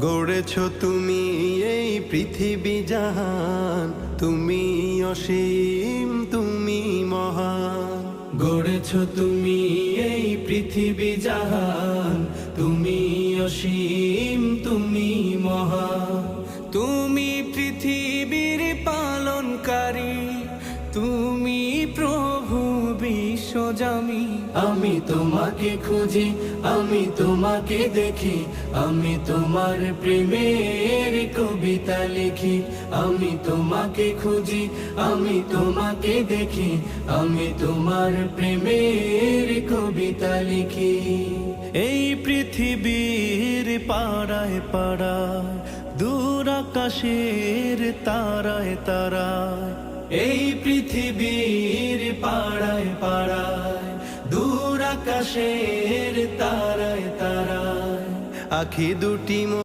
গড়েছ তুমি এই পৃথিবী জাহান, তুমি অসীম তুমি মহান। গড়েছ তুমি এই পৃথিবী জাহান, তুমি অসীম তুমি মহান। তুমি পৃথিবীর পালনকারী, তুমি প্রভু বিশ্বজামি। আমি তোমাকে খুঁজি, আমি তোমাকে দেখি, আমি তোমার প্রেমের কবিতা লিখি। আমি তোমাকে খুঁজি, আমি তোমাকে দেখি, আমি তোমার প্রেমের কবিতা লিখি। এই পৃথিবীর পাড়ায় পাড়ায়, দূর আকাশের তারায় তারায়, এই পৃথিবীর পাড়ায় পাড়ায়, দূর আকাশের তারায় তারায়, আখি দুটি